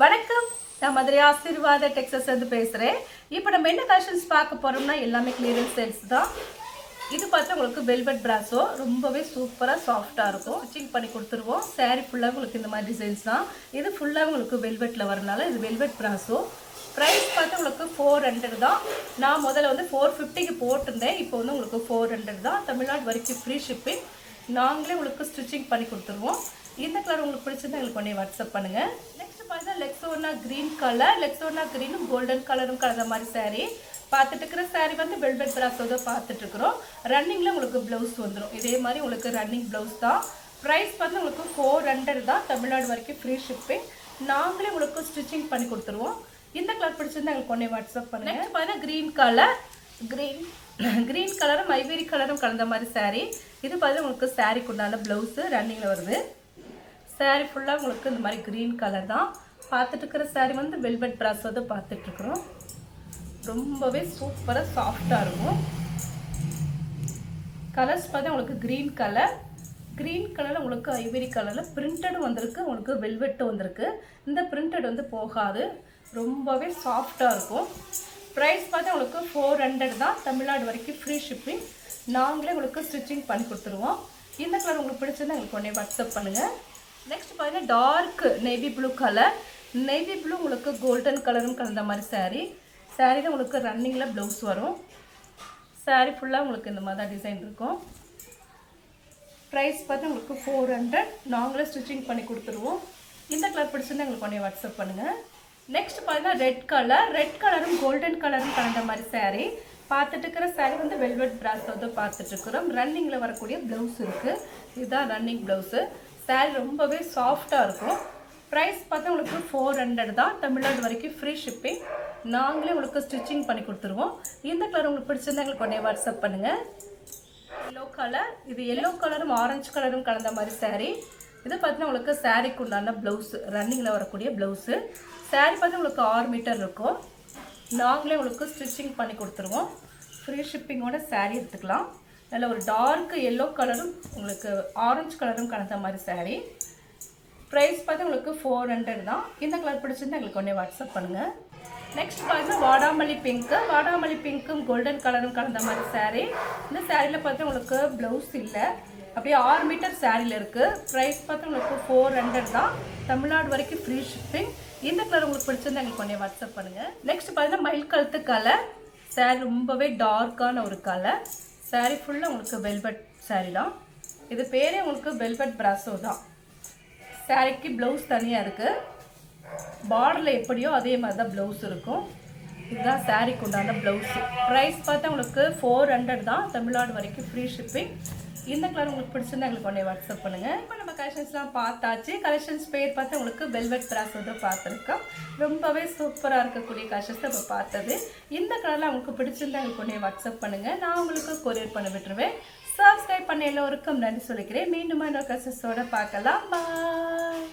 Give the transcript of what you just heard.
வணக்கம், நான் மதுரை ஆசீர்வாத டெக்ஸஸ் வந்து பேசுகிறேன். இப்போ நம்ம என்ன கலெக்ஷன்ஸ் பார்க்க போகிறோம்னா எல்லாமே கிளியரன்ஸ் சேல்ஸ் தான். இது பார்த்தா உங்களுக்கு வெல்வெட் பிராஸோ ரொம்பவே சூப்பராக சாஃப்டாக இருக்கும். ஸ்டிச்சிங் பண்ணி கொடுத்துருவோம். சாரீ ஃபுல்லாக உங்களுக்கு இந்த மாதிரி டிசைன்ஸ் தான். இது ஃபுல்லாக உங்களுக்கு வெல்வெட்டில் வரனால இது வெல்வெட் பிராஸோ. ப்ரைஸ் பார்த்து உங்களுக்கு 400 தான். நான் முதல்ல வந்து 450க்கு போட்டிருந்தேன். இப்போ வந்து உங்களுக்கு 400 தான். தமிழ்நாடு வரைக்கும் ஃப்ரீ ஷிப்பிங். நாங்களே உங்களுக்கு ஸ்டிச்சிங் பண்ணி கொடுத்துருவோம். இந்த கலர் உங்களுக்கு பிடிச்சிருந்தா எங்களுக்கு உடனே வாட்ஸ்அப் பண்ணுங்கள். நெக்ஸ்ட் பார்த்தா லெக்ஸோனா க்ரீன் கலர். லெக்ஸோனா க்ரீனும் கோல்டன் கலரும் கலந்த மாதிரி சாரீ பார்த்துட்டு இருக்கிற சாரீ வந்து வெல்வெட் பிராஸோ தான் பார்த்துட்டு இருக்கிறோம். ரன்னிங்கில் உங்களுக்கு ப்ளவுஸ் வந்துடும். இதே மாதிரி உங்களுக்கு ரன்னிங் ப்ளவுஸ் தான். ப்ரைஸ் வந்து உங்களுக்கு 400 தான். தமிழ்நாடு வரைக்கும் ஃப்ரீ ஷிப்பிங். நாங்களே உங்களுக்கு ஸ்டிச்சிங் பண்ணி கொடுத்துருவோம். இந்த கலர் பிடிச்சிருந்தா எங்களுக்கு உடனே வாட்ஸ்அப் பண்ணுங்கள். நெக்ஸ்ட் பார்த்தீங்கன்னா க்ரீன் கலர். க்ரீன் கலரும் ஐவரி கலரும் கலந்த மாதிரி சாரீ. இது பார்த்தா உங்களுக்கு சாரீக்கு உண்டான ப்ளவுஸு ரன்னிங்கில் வருது. சாரீ ஃபுல்லாக உங்களுக்கு இந்த மாதிரி க்ரீன் கலர் தான். பார்த்துட்டு இருக்கிற சாரீ வந்து வெல்வெட் பிராஸோ தான் பார்த்துட்ருக்குறோம். ரொம்பவே சூப்பராக சாஃப்டாக இருக்கும். கலர்ஸ் பார்த்தா உங்களுக்கு க்ரீன் கலரில் உங்களுக்கு ஐவரி கலரில் பிரிண்டடும் வந்திருக்கு, உங்களுக்கு வெல்வெட்டும் வந்திருக்கு. இந்த பிரிண்டட் வந்து போகாது, ரொம்பவே சாஃப்டாக இருக்கும். ப்ரைஸ் பார்த்தா உங்களுக்கு 400 தான். தமிழ்நாடு வரைக்கும் ஃப்ரீ ஷிப்பிங். நாங்களே உங்களுக்கு ஸ்டிச்சிங் பண்ணி கொடுத்துருவோம். இந்த கலர் உங்களுக்கு பிடிச்சிருந்தா எங்களுக்கு உடனே வாட்ஸ்அப் பண்ணுங்கள். நெக்ஸ்ட் பார்த்தீங்கன்னா dark navy blue colour. Navy blue உங்களுக்கு கோல்டன் கலரும் கலந்த மாதிரி சாரீயில் உங்களுக்கு ரன்னிங்கில் ப்ளவுஸ் வரும். சாரீ ஃபுல்லாக உங்களுக்கு இந்த மாதிரி தான் டிசைன் இருக்கும். ப்ரைஸ் பார்த்து உங்களுக்கு 400. நாங்களே ஸ்டிச்சிங் பண்ணி கொடுத்துருவோம். இந்த கலர் பிடிச்சிருந்தா எங்களுக்கு உடனே வாட்ஸ்அப் பண்ணுங்கள். நெக்ஸ்ட் பார்த்தீங்கன்னா ரெட் கலரும் கோல்டன் கலரும் கலந்த மாதிரி சாரீ பார்த்துட்டு இருக்கிற சாரீ வந்து வெல்வெட் பிராஸோ தான் பார்த்துட்ருக்குறோம். ரன்னிங்கில் வரக்கூடிய ப்ளவுஸ் இருக்குது. இதுதான் ரன்னிங் ப்ளவுஸு. சாரீ ரொம்பவே சாஃப்டாக இருக்கும். ப்ரைஸ் பார்த்தா உங்களுக்கு 400 தான். தமிழ்நாடு வரைக்கும் ஃப்ரீ ஷிப்பிங். நாங்களே உங்களுக்கு ஸ்டிச்சிங் பண்ணி கொடுத்துருவோம். இந்த கலர் உங்களுக்கு பிடிச்சிருந்தா எங்களுக்கு உடனே வாட்ஸ்அப் பண்ணுங்கள். Yellow colour. இது எல்லோ கலரும் ஆரஞ்சு கலரும் கலந்த மாதிரி சாரீ. இது பார்த்தீங்கன்னா உங்களுக்கு சாரீக்கு உண்டான ப்ளவுஸு ரன்னிங்கில் வரக்கூடிய ப்ளவுஸு. சாரீ பார்த்து உங்களுக்கு 6 மீட்டர் இருக்கும். நாங்களே உங்களுக்கு ஸ்டிச்சிங் பண்ணி கொடுத்துருவோம். ஃப்ரீ ஷிப்பிங்கோட சாரீ எடுத்துக்கலாம். நல்ல ஒரு டார்க் எல்லோ கலரும் உங்களுக்கு ஆரஞ்சு கலரும் கலந்த மாதிரி சாரீ. ப்ரைஸ் பார்த்து உங்களுக்கு 400 தான். இந்த கலர் பிடிச்சிருந்தா எங்களுக்கு உடனே வாட்ஸ்அப் பண்ணுங்கள். நெக்ஸ்ட் பார்த்தீங்கன்னா வாடாமல்லி பிங்க்கும் கோல்டன் கலரும் கலந்த மாதிரி சாரீ. இந்த சாரியில் பார்த்து உங்களுக்கு ப்ளவுஸ் இல்லை, அப்படியே 6 மீட்டர் சாரியில் இருக்குது. ப்ரைஸ் பார்த்து உங்களுக்கு 400 தான். தமிழ்நாடு வரைக்கும் ஃப்ரீ ஷிப்பிங். இந்த கலர் உங்களுக்கு பிடிச்சிருந்தா எங்களுக்கு உடனே வாட்ஸ்அப் பண்ணுங்கள். நெக்ஸ்ட் பார்த்தீங்கன்னா மயில் கழுத்து கலர். சாரீ ரொம்பவே டார்க்கான ஒரு கலர். சாரீ ஃபுல்லாக உங்களுக்கு வெல்வெட் சாரீ தான். இது பேரே உங்களுக்கு வெல்வெட் பிராஸோ தான். சாரீக்கு ப்ளவுஸ் தனியாக இருக்குது. பார்டரில் எப்படியோ அதே மாதிரி தான் ப்ளவுஸ் இருக்கும். இதுதான் சாரீக்கு உண்டான ப்ளவுஸு. ப்ரைஸ் பார்த்தா உங்களுக்கு 400 தான். தமிழ்நாடு வரைக்கும் ஃப்ரீ ஷிப்பிங். இந்த கலர் உங்களுக்கு பிடிச்சிருந்தா எங்களுக்கு உடனே வாட்ஸ்அப் பண்ணுங்கள். இப்போ நம்ம கலெக்ஷன்ஸ்லாம் பார்த்தாச்சு. கலெக்ஷன்ஸ் பேர் பார்த்து உங்களுக்கு வெல்வெட் பிராஸோ தான் பார்த்துருக்கோம். ரொம்பவே சூப்பராக இருக்கக்கூடிய கலெக்ஷன்ஸ் தான் இப்போ பார்த்தது. இந்த கலரில் உங்களுக்கு பிடிச்சிருந்தா எங்களுக்கு உடனே வாட்ஸ்அப் பண்ணுங்கள். நான் உங்களுக்கு கொரியர் பண்ண விட்டுருவேன். சப்ஸ்கிரைப் பண்ண எல்லோருக்கும் நன்றி சொல்லிக்கிறேன். மீண்டும் இன்னொரு கலெக்ஷன்ஸோட பார்க்கலாம். பாய்.